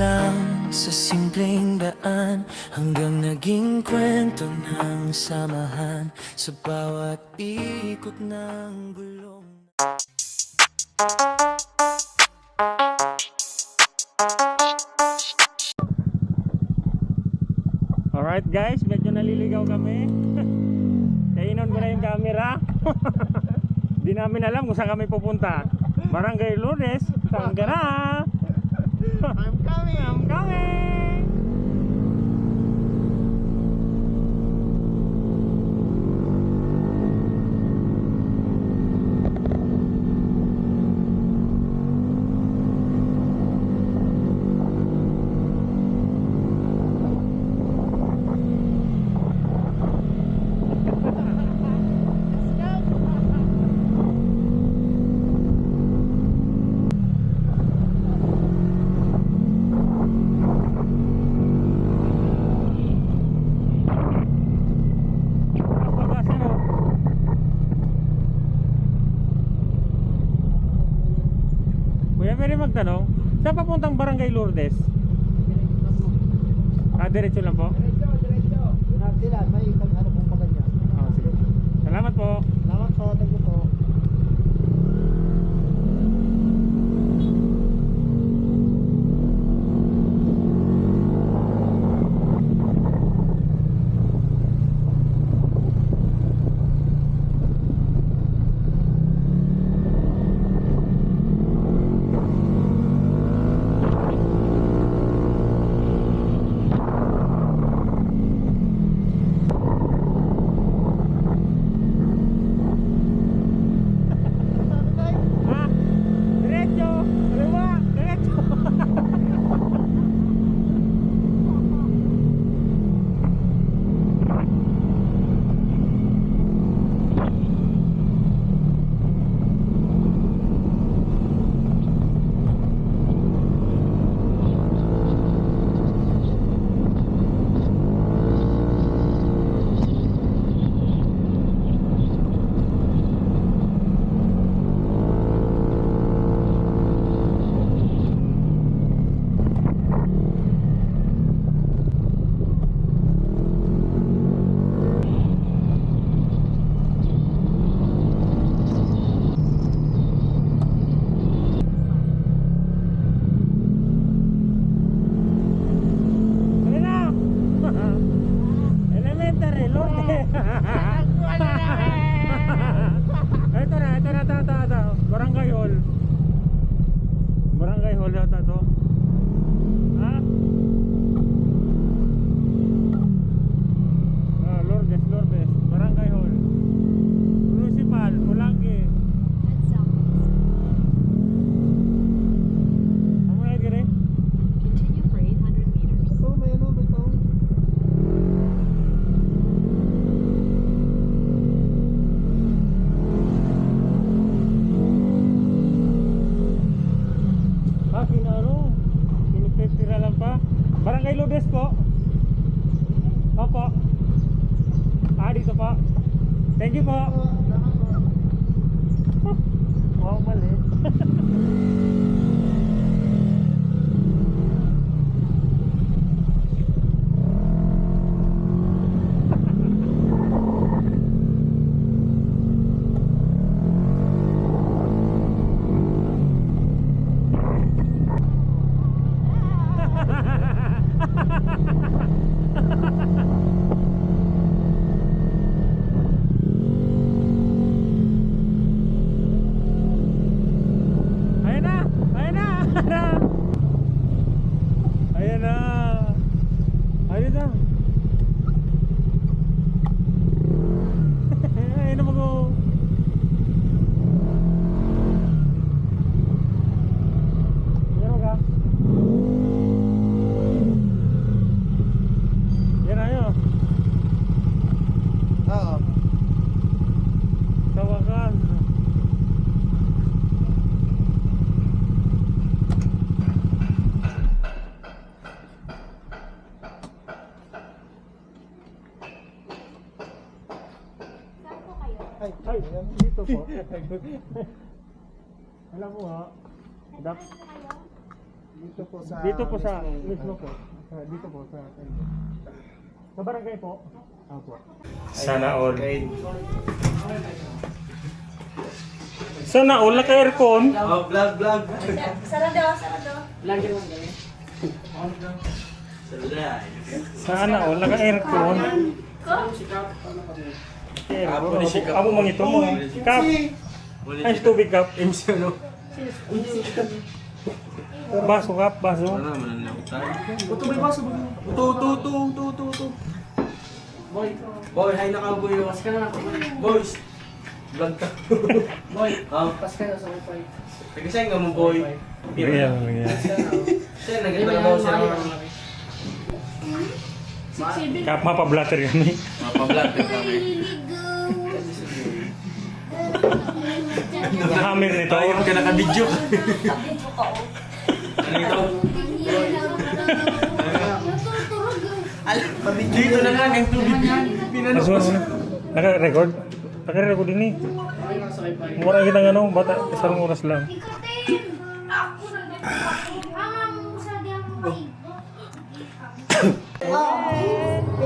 lang sa simpleng daan, hanggang naging kwento ng samahan sa bawat ikot ng bulong. Alright guys, medyo naliligaw kami. Kainon ko na yung camera. Di namin alam kung saan kami pupunta. Barangay Lourdes, saan ka na? I'm coming! Kuya, pwede magtanong, saan papuntang Barangay Lourdes? Diretso lang po? Diretso. Sila, may ano pong paganya. Sige. Salamat po. Salamat po, thank you po. Elementary Lourdes. Ito na. Barangay Hall. Barangay Hall yata to. Ha? Lourdes. Barangay Hall. Municipal, Pulangi. Ano na gini? Continue for 800 meters. Ito, may ano, may taong. Pinipitira lang pa. Barangay Lourdes po. Opo. Dito po. Thank you po. Wow, mali. Ay, dito po. Alam mo ha, Dito po sa... Dito po sa mismo po. Dito po sa... Sa barangay po. Opo. Sana all. Sana all naka-aircon. Oh, vlog. Sana all naka-aircon. Amo mang ito mo. Kap. Ay, tubig kap. Baso kap, baso. Ito may baso ba? Ito. Boy, hay na ka boy. Pas ka na. Boys. Vlog ka. Boy, pas ka na sa wifi. Nag-isay nga mo boy. Ayan. Siya, nag-iba siya. Kap, mapablatter kami. Mapablat kami. Nahamir nito. Ayaw ka naka-video. Ano ito? Dito na lang ang tubig yan. Mas mo na. Naka-record? Naka-record din eh. Mura kita ng ano, bata, isang oras lang.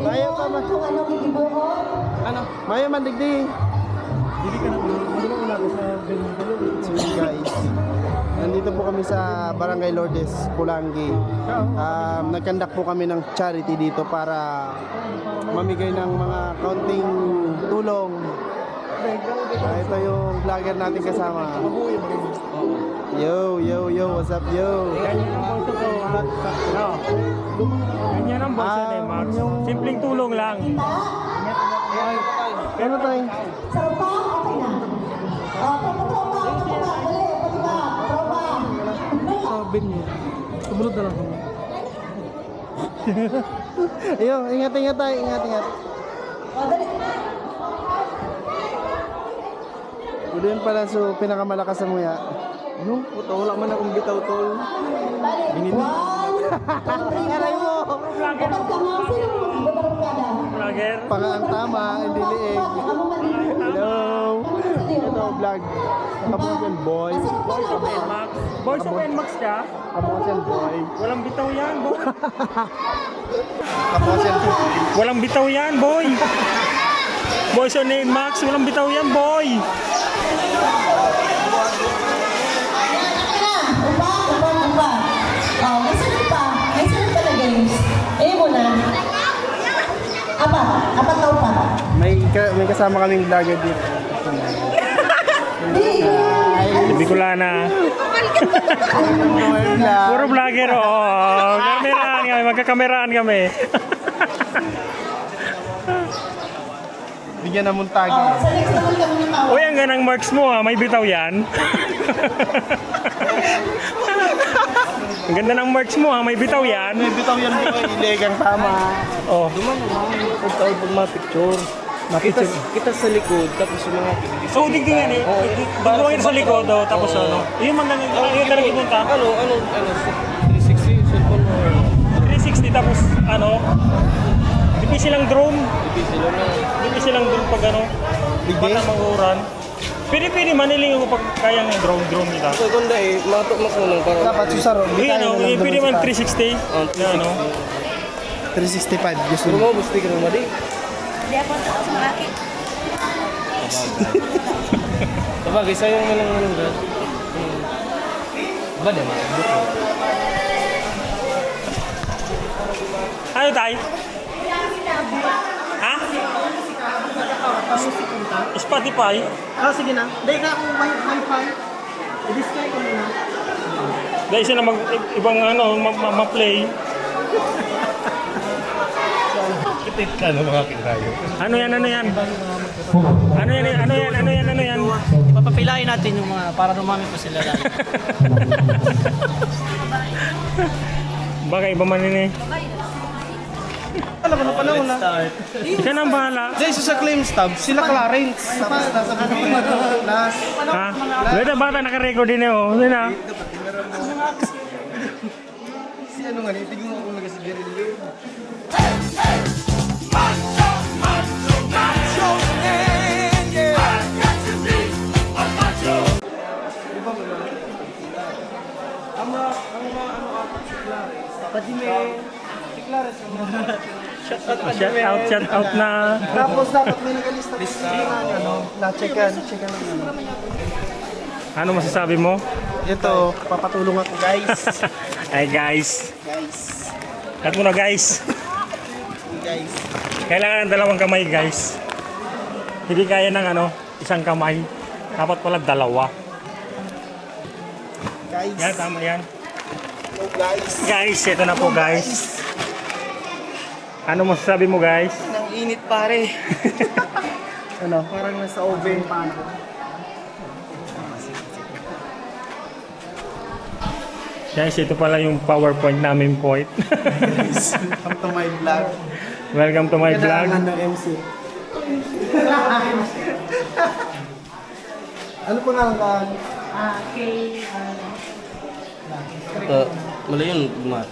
Mayo pa man. Ano? Mayo man digdi. Dili ka na So guys, nandito po kami sa Barangay Lourdes, Pulangi. Nagkandak po kami ng charity dito para mamigay ng mga kaunting tulong. Ito yung vlogger natin kasama. Yo, what's up yo? Ganyan ang bolsa ni Max. Simpleng tulong lang. Ano tayo? Sabi niyo. Sumunod na lang ako. Ayun, ingat tayo, ingat. Doon pala so pinakamalakas sa muya. Ano? Puto, wala man akong bitaw tol. Binili. Aray mo! Vlogger. Pangang tama, hindi liig. Hello! Ito, vlog. Kamutin boy. Boys of NMAX. Boys of NMAX ka? Kamutin boy. Walang bitaw yan, boy. Kamutin boy. Walang bitaw yan, boy. Boys of NMAX, walang bitaw yan, boy. Oh, may sunod pa na games. Mo na. Apat daw pa. May kasama kaming vlogger dito. Bicolana. Puro vlogger, oo. Kameraan kami, magkakameraan kami. Bigyan na muntagi. Sa next naman kami ng tao. Uy, ang ganang marks mo ha, may bitaw yan. Ang ganda ng marks mo ha, may bitaw yan. May bitaw yan boy. Ilegang tama. Oh. Pagtaon pag mga picture. Kita sa likod, tapos yung mga So, digdingan eh. Digdingan sa likod daw, tapos ano. Yun man lang, yun talaga punta. 360 cellphone or 360 tapos ano. Di silang drone. sila na. Di silang drone pag ano. Bata manguran. Pili-pili maniling ako pag kaya ng drone nila. So kung dahil, matok makunang para dapat susaro. Hindi ano, pili man 360. Na ano. 365 gusto mo. Gusto ka naman din. Hindi ako sa malaki. Sabagay, sayang mo lang ano ba? Ba din? Ano tayo? Ha? Spotify? Sige na. Dahil ka akong wifi. I-display ko muna. Dahil sila ibang ano, ma-play. Ano mga kinayo? Ano yan? Ano yan? Papapilain natin yung mga para dumami po sila lalo. Baka iba man yun eh. Alam ko na panahon na. Siya nang bahala. Dahil sa claims tab, sila Clarence. Last. Ha? Bata bata naka-record din eh oh. Ano na? Si ano nga, itigong ako naga si Berilio. Shout out na. Tapos dapat may nagalista na-checkan ng Ano masasabi mo? Ito, papatulong ako guys. Ay guys. Guys. Cut mo na guys. Guys. Kailangan ng dalawang kamay guys. Hindi kaya ng isang kamay. Dapat pala dalawa. Guys. Yan, tama yan. Hello guys. Guys, ito na po guys. Ano masasabi mo guys? Nang init pare. Parang nasa oven pa. Guys, ito pala yung PowerPoint namin point. Welcome to my vlog. Welcome to my vlog. Kailangan ng MC. Ano po nga lang Mali yun, Mat.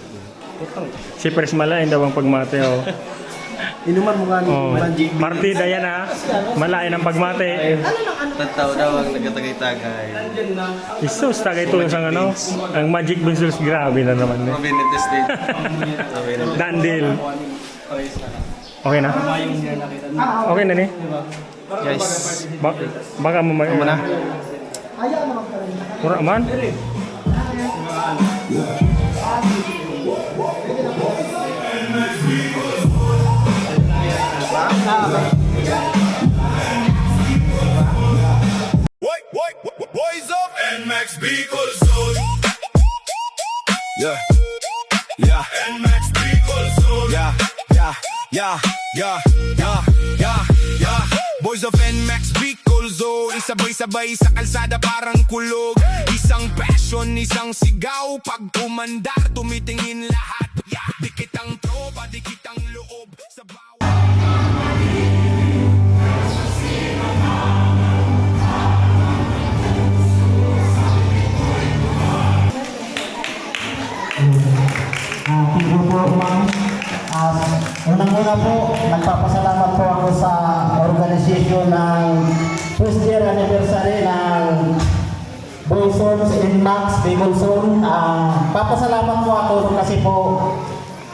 Si Pres Malain daw ang pagmate. Oh. Inuman mo nga ni Oh. Magic. Partida yan ha. Malain ang pagmate. Tataw daw ang nagkatagay-tagay. Isus, tagay tulong sa ang Magic Beans. Grabe na naman. Benitez State. Dandil. Okay na? Okay na ni? Guys. Baka mo may... na? Mura man? Boys up and Max B Colson. Yeah, yeah, and Max B Colson. Yeah, yeah, yeah, yeah, yeah, yeah, yeah. Boys of NMAX Bicol Zone. Sabay-sabay sa kalsada parang kulog. Isang passion, isang sigaw. Pag umandar, tumitingin lahat. Yeah, dikit ang tropa, dikit ang loob. Sa bawat Thank you po, ma'am. Unang-una po, nagpapasalamat po ako sa organisasyon ng first year anniversary ng Boysons in Max Bicol Zone. Papasalamat po ako kasi po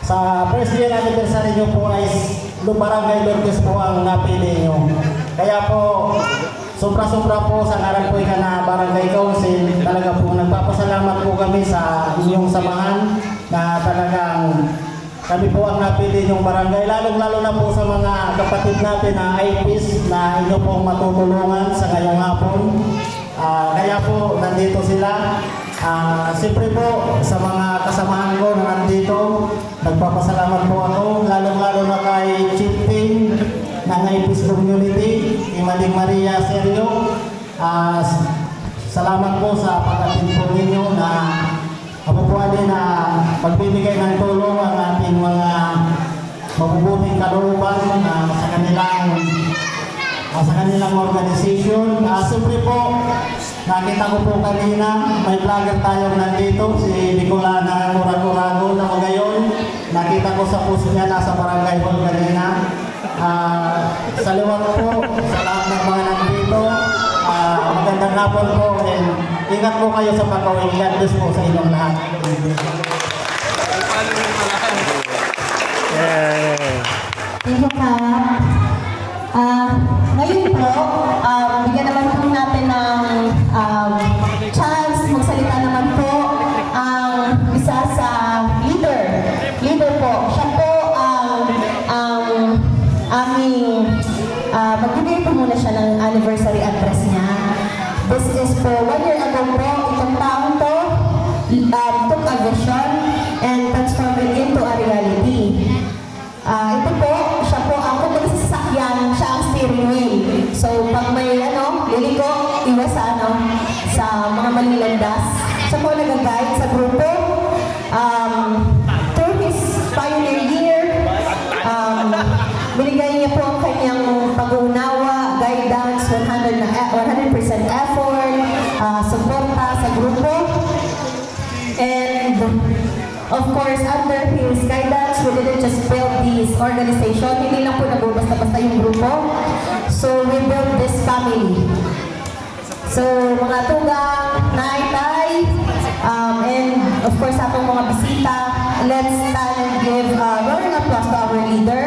sa first year anniversary nyo po ay Barangay Lourdes po ang napili nyo. Kaya po, sobra-sobra po sa ngalan po na Barangay Council, talaga po nagpapasalamat po kami sa inyong samahan na talagang kami po ang napili yung barangay, lalong-lalo na po sa mga kapatid natin na IPs na inyo pong matutulungan sa ngayong hapon. Kaya po, nandito sila. Siyempre po, sa mga kasamahan ko na nandito, nagpapasalamat po ako, lalong-lalo na kay Chief Team ng IPs Community, Imaling Maria Sergio. Salamat po sa pag-attend po ninyo na ako po alin na magbibigay ng tulong ang ating mga mabubuting kalooban sa kanilang organisasyon. Siyempre po, nakita ko po kanina, may vlogger tayong nandito, si Nicolana Murago na ngayon. Nakita ko sa puso niya, nasa barangay hall kanina. Sa liwag po, sa lahat ng mga nandito, magandang hapon po, and ingat po kayo sa pag-uwi. God bless po sa inyong lahat. Yeah. Thank you, Pat. Ngayon po, bigyan naman po natin ng chance, magsalita naman po ang isa sa leader. Leader po. Siya po ang aming, magbibigay po muna siya ng anniversary address niya. This is for 1 year ago po, itong taon to, took a vision and transformed it into a reality. Ito po, siya po ang kung sasakyan, siya ang steering wheel. So, pag may liliko, iwas sa mga malilandas. Siya po nag-guide sa grupo. Through his pioneer year, binigay niya po ang kanyang pag-uunawa, guidance, 100% effort, suporta sa grupo. And of course, under his guidance, we didn't just build this organization. Hindi lang po nabubasta-basta yung grupo. So, we built this family. So, mga tugang, naitay, and of course, atong mga bisita, let's stand and give a roaring applause to our leader.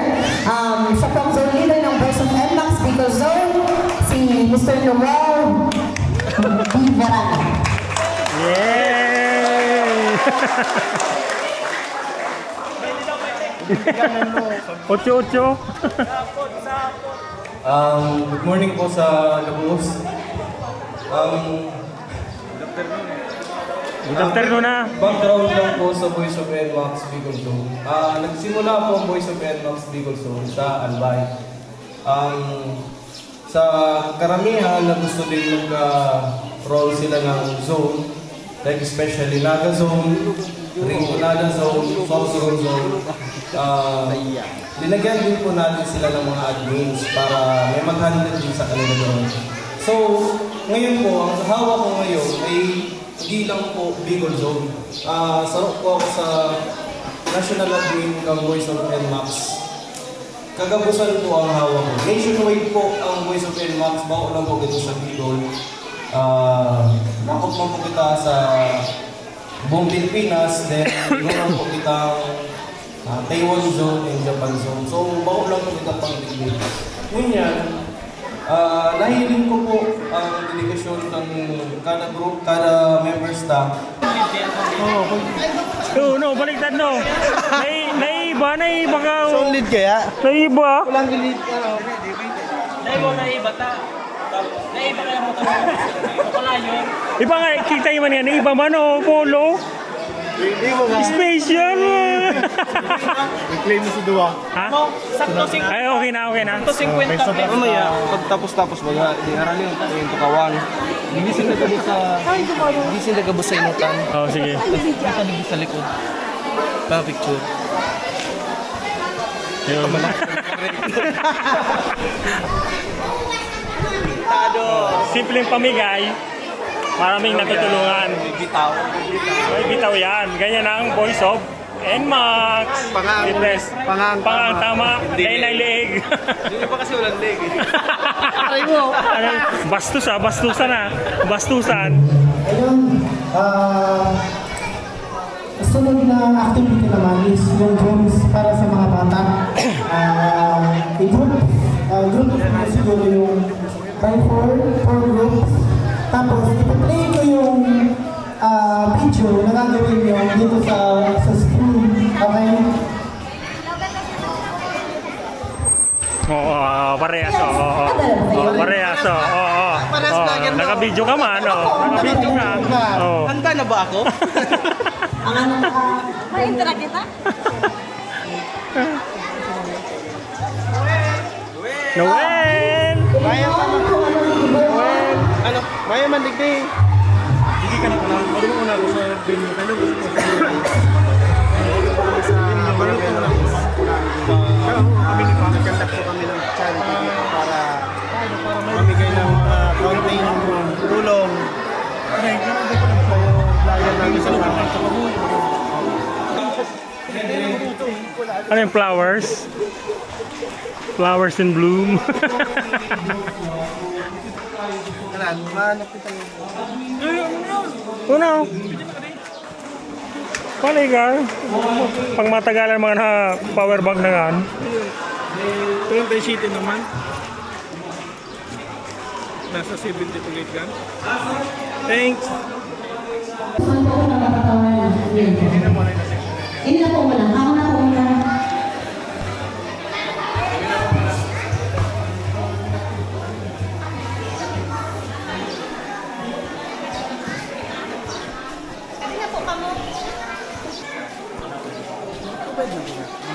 Siya po ang zone leader ng Boys of NMAX Bicol Zone, si Mr. Noel Vivaran. Yay! Ocho-ocho. Good morning po sa Lagos. Good afternoon na. Background lang po sa Voice of NMAX Bicol Zone. Nagsimula po ang Voice of NMAX Bicol Zone sa Albay. Sa karamihan na gusto din mag-roll sila ng zone, like especially Naga Zone, Rinconada Zone, Sorcerer Zone. Linagyan din po natin sila ng mga admins para may mag-handle din sa kanila doon. So, ngayon po, ang hawak ko ngayon ay gilang po Bicol Zone. Sarap po ako sa National Admin ng Voice of NMAX. Kagabusan po ang hawak ko. Nationwide po ang Voice of NMAX. Bako lang po dito sa Bicol. Bakot man po kita sa buong Pilipinas. Then, meron po kita Taiwan Zone and Japan Zone. So, bako lang po kita pang digmit. Ngunyan, nahiling ko po ang delegasyon ng kada group, kada member staff. No, baliktad no. Naiba ka. Solid kaya? Naiba. Walang gilit. Naiba ta. Naiba kaya mo ta. Wala yun. Iba nga, kita yung man yan. Iba man o, polo. Hindi mo nga. Special. I-claim mo si Dua. Ha? Sakto Ay, okay na. 50 Mamaya, pagtapos baga, di arali yung tukawan. Hindi sila gabos sa inutan. Oh, sige. Kita naging sa likod. Pa-picture. Yun. Simpleng pamigay, maraming natutulungan. May bitaw yan. Ganyan ang Voice of NMAX. Pangang tama. Dahil na leeg. Hindi pa kasi walang leg eh. Bastusan na. Bastusan. Ayun, sunod na activity naman is yung games para sa mga bata. Group na siguro yung by four groups. Tapos ipa-play ko yung video na gagawin nyo dito sa screen. Okay? Oo, parehas. Parehas. Naka-video ka man. Naka-video ka. Handa na ba ako? Ma-interact kita? Noel! Ano? Maya man digdi. Hindi ka na pala. Marunong una ako sa venue. Kaya gusto ko Kami nagkandak po kami ng charity para mamigay ng kaunting tulong. Ano yung flowers? Flowers in bloom. Uno. Paligar. Pang matagalan mga na power bank na gan. 20 city naman. Nasa 78 gan. Thanks. Hindi na po muna. Ako na po muna.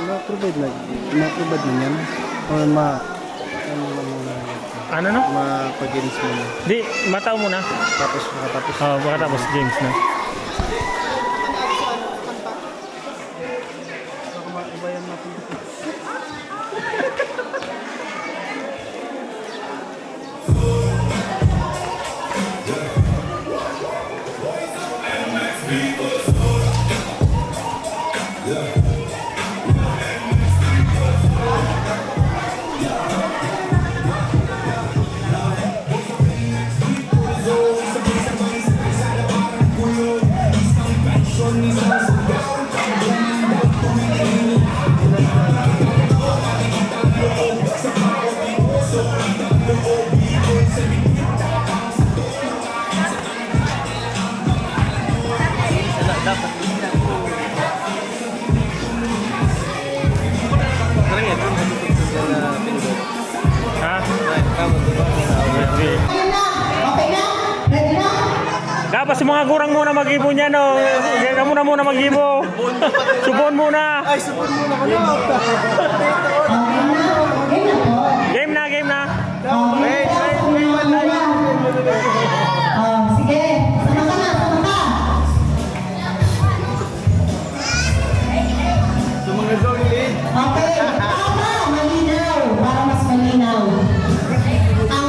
Ma-provide na yan. O Ano no? ma-pag-games mo na. Di, mataw mo na. Tapos makatapos. Makatapos James na. si mga gurang muna mag-ibo niya, no? Kamu na muna mag-ibo. Subon muna. Ay, support muna ko na. Game na, game na. Wait, wala. Sige, sama ka na, sama ka. Okay, tama, malinaw, para mas malinaw. Ang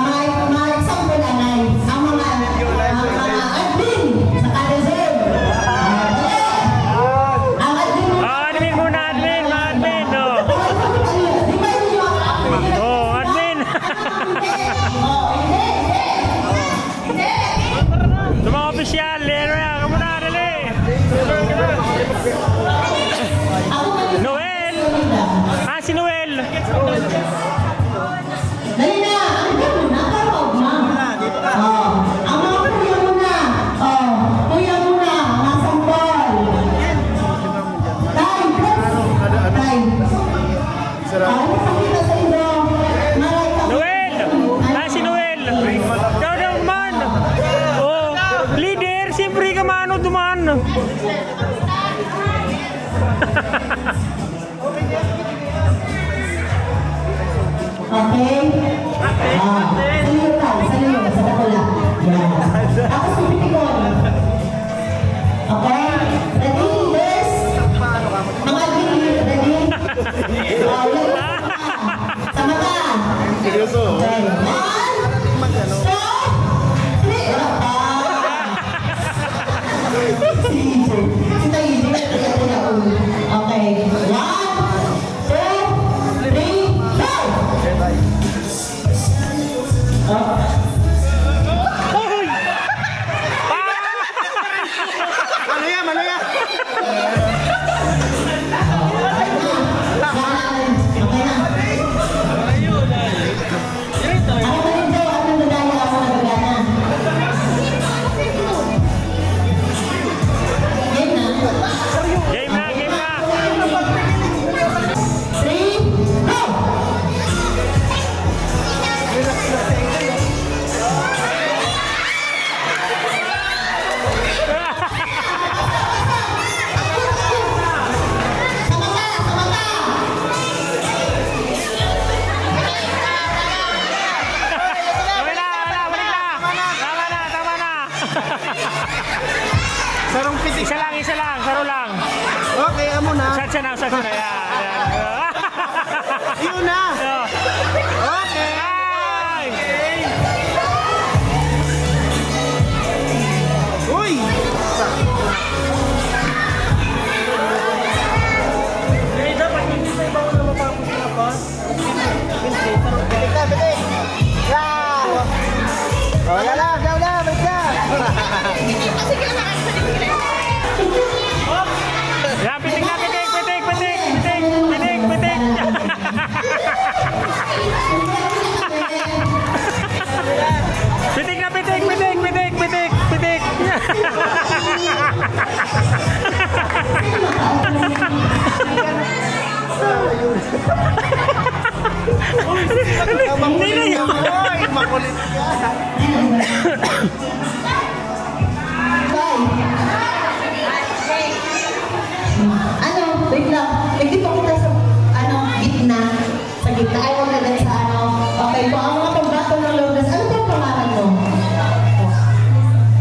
may example anay, ang mga admin sa Kadezon. Ang admin mo. Admin muna, admin, mga admin, no? Di ba yun yung Oh, admin. Hindi. Sa mga opisyal, ano yan? Kamu na, dali. Ako man yung Noel! Ah, si Noel! dali na, ano muna, tawag na. Ang mga kuya muna. Kuya muna, mga sampol. Tay, tay. Ano pakita sa inyo? Maray ka. Noel! Ah, si Noel! Ikaw naman! Oh, leader, siyempre ka mano duman! Okay? Saliyo tayo, saliyo, sa dakula. Yan. Tapos pipitikon. Okay? Ready, leaders? Mga leaders, ready? Layo sama ka. Seryoso. Okay. 1, 2, 3. Si Tayo, okay. 1, 2, 3, go! Ano yan? Ano yan? Game na, game na! Okay na, wala, balik na! Tama na, tama na! Sarong pitik. Isa lang, saro lang! Okay, amo na. Sat siya na, yan! Yan. Yun na. Oh. Okay. Ay! Uy! Wala na, daw na, balik na. Yan, pitik na, pitik! Pitik na, pitik! Hindi na yun! Ay, makulit ka. Ano, wait lang. Nagdito kita sa, gitna. Sa gitna. Ay, wag na dyan sa Okay, kung ang mga pambato ng Lourdes, ano ba ang pangalan mo?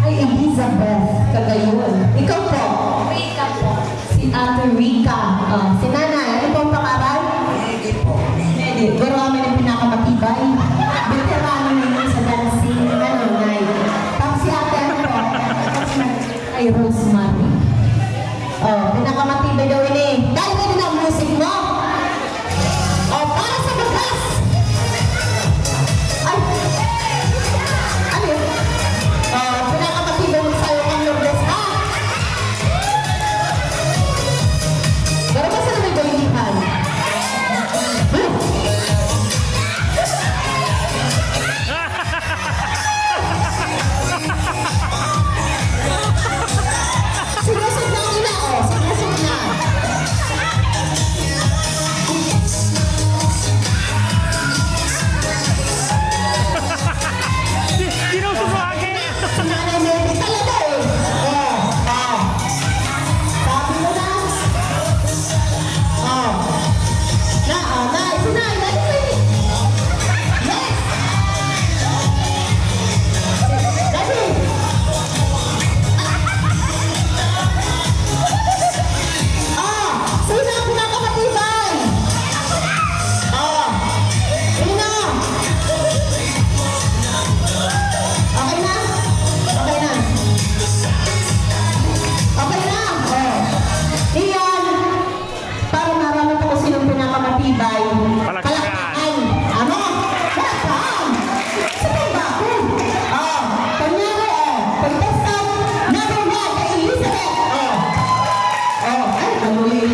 Ay, Elizabeth. Kagayon. Ikaw po? Rika po. Si Ate Rika. Si Nanay, ano po ang pangalan? Nedi po. Nedi. Pero kami ng pinakamatibay. Veterano ninyo sa dancing. Nay. Tapos si Ate, ano po? Ay, Rosemary. Pinakamatibay daw ini. Dahil na din ang music mo. Para sa bagas. Ay. Ano yun? Pinakamatibay mo sa'yo ang Lourdes, ha? Pero basta naman ba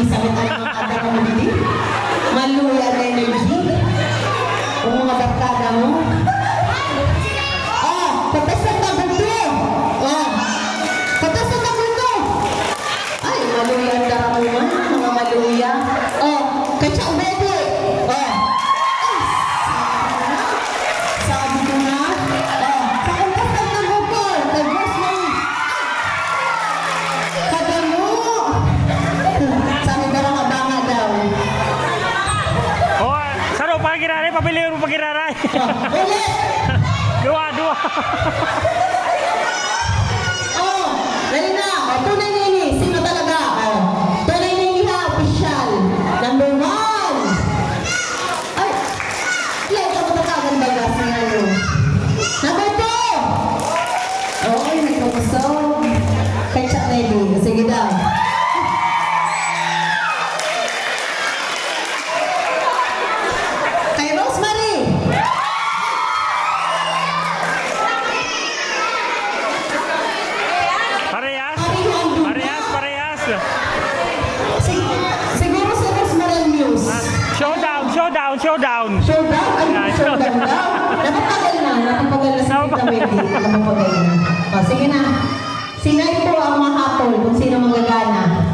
sakit ang mga kata mo dili. Maluya na energy. Kung mga barkada mo. Patasan na bulto. Patasan na bulto. Ay, maluya ang dara mo man, mga maluya. Katsa ubede. Sabi ko na. Sa patasan na bukol. Tagos mo. Kadamo. Sabi dara nga banga daw. Oh, saro pagiraray, papili mo pagiraray. Ulit. Dua. Dali na. Tunay na ini. Sino talaga? Tunay na ini ha. Official. Number 1. Ay. Yan. Ito mo nakagan ba gas niya ano? Number 2. Okay. Nagkakusog. Ketchup na ini. Sige daw. Kay Rosemary. Parehas. Siguro si Rosemary News. Showdown. Showdown? Ay, showdown daw. Napapagal na si Tita Wendy. Napapagal na. Sige na. Sinay po ang mahatol kung sino manggagana.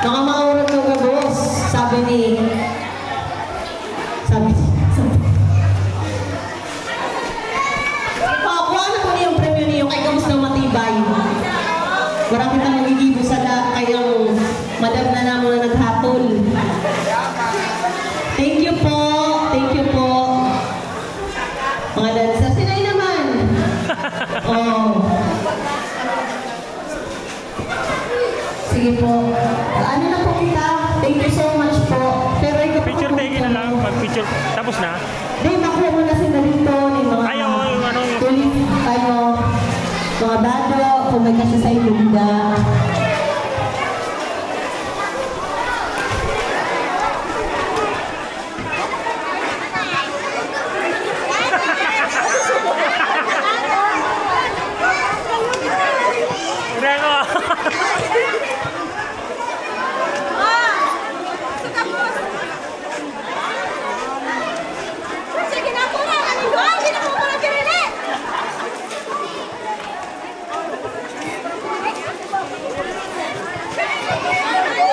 Mga maurang ng gabos. Sabi kuha na po niyo yung premyo niyo kay Gabos ng Matibay. Marami kita magigibo sa kayang madam na namo na naghatol. Thank you po. Mga dancer, sinay naman. Sige po. Ano na po kita? Thank you so much po. Pero ikaw po. Picture taking na lang. Pag-picture. Tapos na. Di, makuha mo na sila dito. Yung mga tulis, mga bado, kung may kasi sa ilunda.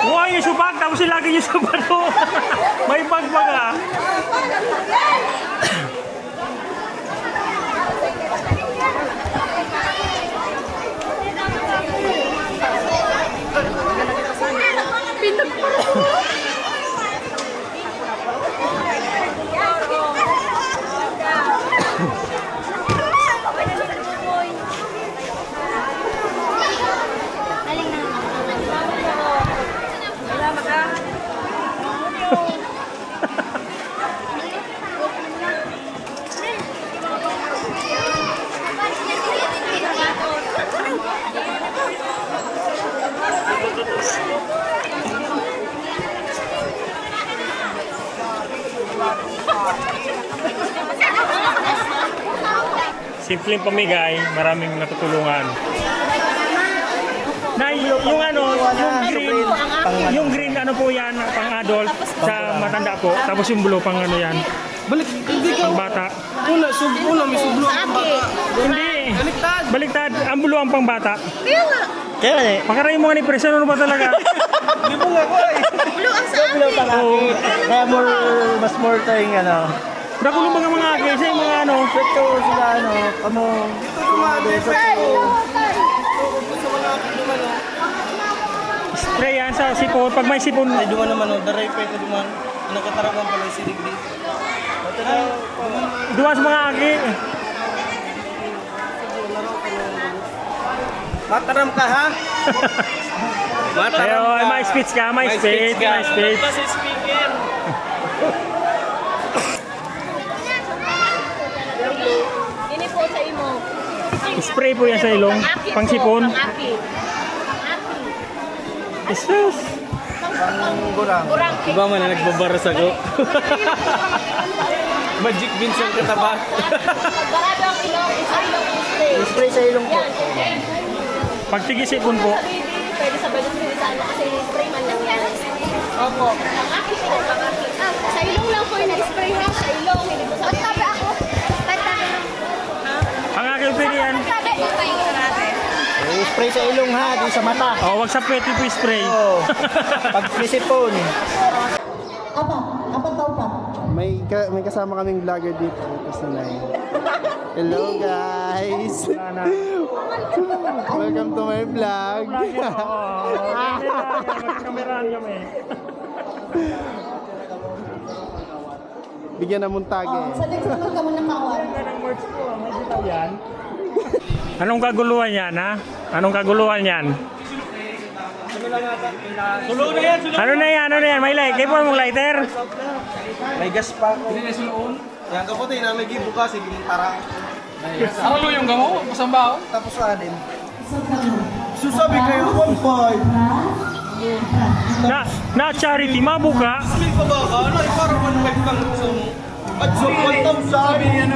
Wow, yung subag. Tapos ilagay yung subag. May bagbag ah. Simpleng pamigay, maraming natutulungan. Na yung ano, yung green ano po yan, pang adult sa matanda po. Tapos yung blue pang ano yan. Pang bata. May sublo ang bata. Hindi. Baliktad. Ang blue ang pang bata. Kaya nga eh. Pakaray mo nga ni Preso, ano ba talaga? Hindi mo nga ko eh. Kaya mas more tayong ano. Nakulong mga kasi mga ano. Ito sila ano, kamo. Dito dumami. Spray yan sa sipon. Pag may sipon, Ay, duman naman o. Daray pa ito duman. Nakatarapan pala yung siligdi. duwas mga aki. Mataram ka ha? Ayo, may speech ka, may speech. Kasi speaker. Ini po sa imo. Spray po yan sa ilong. Pang sipon. Jesus. Iba man na nagbabara sa ko. Magic Vincent kataba. Pag barado ang ilong, isa ilong spray. Spray sa ilong po. Yan. Pagtigisipon po. Sa baby, pwede sa balon pwede sa ano kasi spray man lang yan. Opo. Ang akin pinagpapakit. Sa ilong lang po yung nag-spray ha. Sa ilong, hindi po sa baby. Tabi ako. Tabi. Ang aking opinion. Tabi. Spray sa ilong ha, di sa mata. Oh, wag sa pwede po spray. Oh, pag sisipon. Apa tao pa? May kasama kaming vlogger dito. Ito si Nay. Hello guys! Welcome to my vlog. Kamerahan kami. Bigyan na muntage. Sa next month ka muna kawan. Anong kaguluhan yan, ha? Anong kaguluhan yan? Ano na yan? May light. Kayo po mong lighter? May gas pa. Yan kapote na may gibuka sige tarang. Ano yung gamo? Masamba ako? Tapos anin. Susabi kayo 1.5. Na charity, mabuka. Sige pa ba ka? Ano, parang 1.5 kang gusto mo. At so, 1,000. Sabi niya,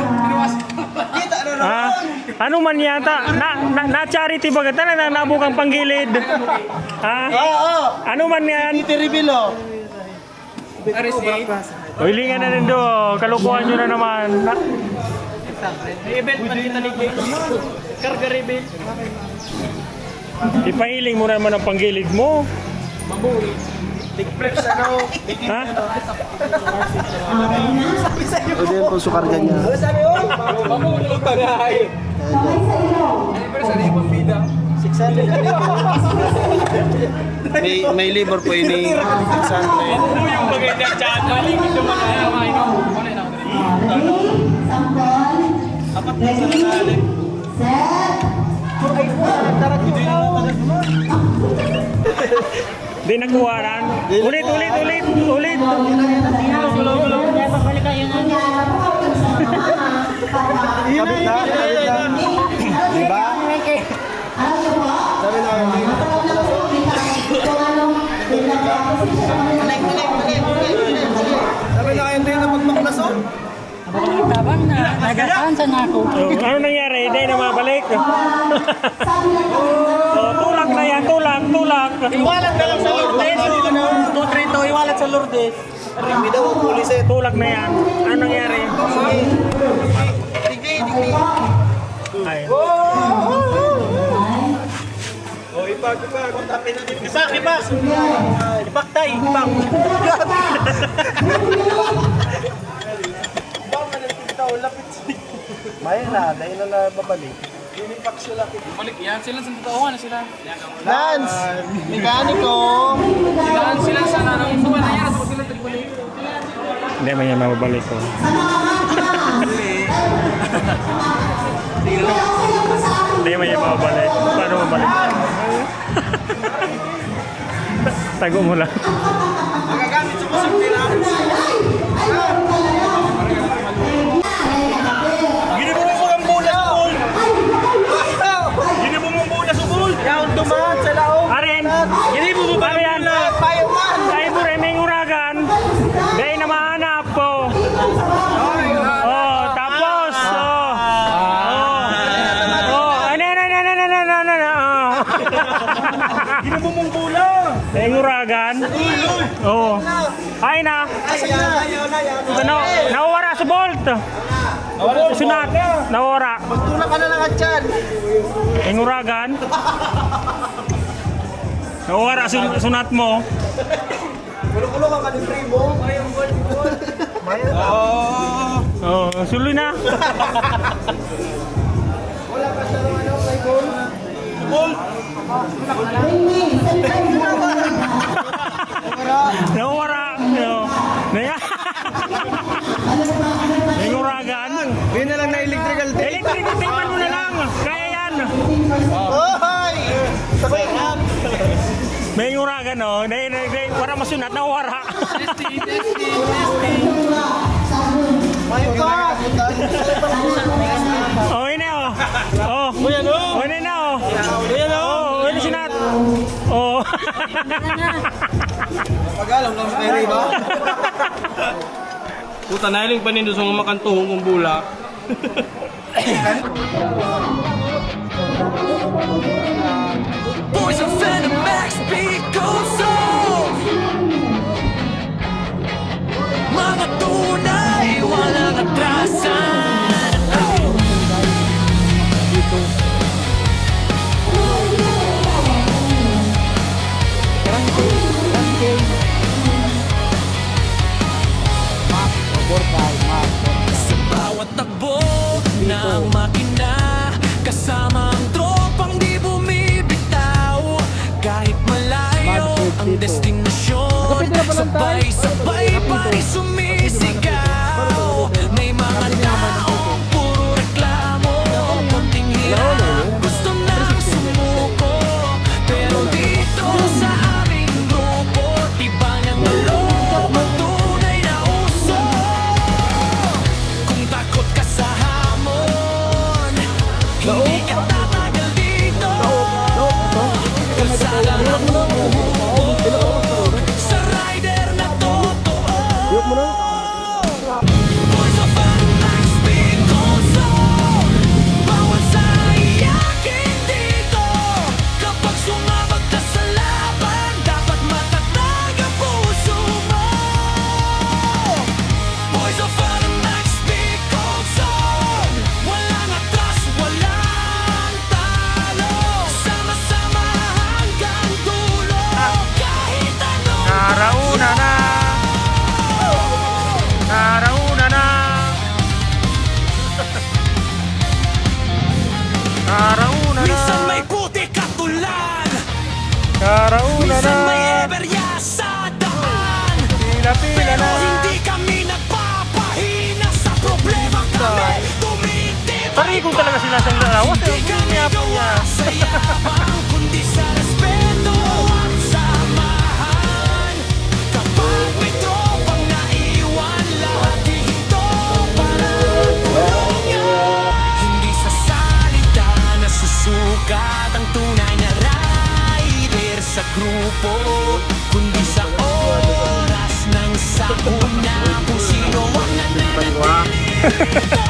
kita na Ha? Ano man yata? Na charity ba gata na nabukang panggilid? Ha? Oo! Ano man yan? Reveal oh! O hilingan na rin do. Kalukuhan nyo na naman. Event man kita ni Karga rebel. Ipahiling mo naman ang panggilid mo. Big ano? Ha? Ito yan po sukarga niya. Mamulog ka na ay. Kamay sa ilong. Pero sa rin pang bida. 600. May labor po ini 600. Ano yung bagay na dyan? Maligid naman na yan. Ano na ako? Sampol. Ready? Set. Di nagkuwaran. Ulit. Kabit na? Diba? Alam niyo po? Sabi na kayo. Kung anong Sabi na kayo tayo na magmaklason. Ano nangyari? Hindi na mabalik. Tulak na yan. Tulak. Iwalat ka lang sa Lourdes. 2-3 iwalat sa Lourdes. Rimi daw ang pulis eh. Tulak na yan. Ano nangyari? Ay. Ipag. Ipak tay. Ipak. Maya na, dahil na babalik. Balik yan. Sila sa tatawa na sila. Lance! Mekaniko! Sila sa nanang suman na yan. Sila tagbalik. Hindi man yan mababalik ko. Hindi man yan mababalik. Paano mabalik? Tago mo lang. Magagamit sa posible na. Dumaan sa laong. Arin! Hindi mo ba yan? Payo man! Tayo po rin may uragan. Dahil na mahanap po. Oh, tapos. Hindi mo mong bula! May uragan. Oh. Ay na. Nawara sa bolt. Sunat. Nawara. Magtulak ka na lang at yan! May uragan. Nawara sunat mo. Kulo-kulo ka ni Primo. Oh, suloy na. Wala pa siya ng ano, may goal. Goal! Nawara. May uragan. Yun na lang na electrical tape. Electric tape mo na lang. Kaya yan. Oy! Sarap! May uragan oh. Para masunat na wara. My God! Oh, ini oh. Oh. Oh, ini na oh. Oh, ini sunat. Oh. Pag-alam lang sa kay Riba. Puta, nahiling pa nindo sa mga makantuhong kong bula. Boys of NMAX because of mga tunay, walang atrasan. Sa bawat takbo ng makina, kasama ang tropang di bumibitaw. Kahit malayo ang destinasyon, sabay-sabay pa rin sumisigaw. May mga taong puro reklamo, konting hirap, gusto nang sumuko. Pero dito sa aming grupo, tibang ang loob, ang tunay na uso. Kung takot ka sa hamon, hindi ka tatagal dito. Kasala ang umuhulog sa rider na totoo. Boys of NMAX because of bawat sa iyakin dito. Kapag sumabag ka sa laban, dapat matatag ang puso mo. Boys of NMAX because of walang atras, walang talo. Sama-sama hanggang dulo, kahit anong Narauna na! Narauna na! Narauna na! minsan may puti katulan, Narauna na! minsan may eberya sa daan. Pila-pila Pero na! hindi kami nagpapahina sa problema, kami tumitibay. Parikong talaga sila sa lawas. Hindi kami gawa sa yabang, kundi sa respeto at samahan. Kapag may tropang naiwan, lahat dito para tulungan. Hindi sa salita na susukat ang tunay na rider sa grupo, kundi sa oras ng sakuna kung sino ang nananatili dito.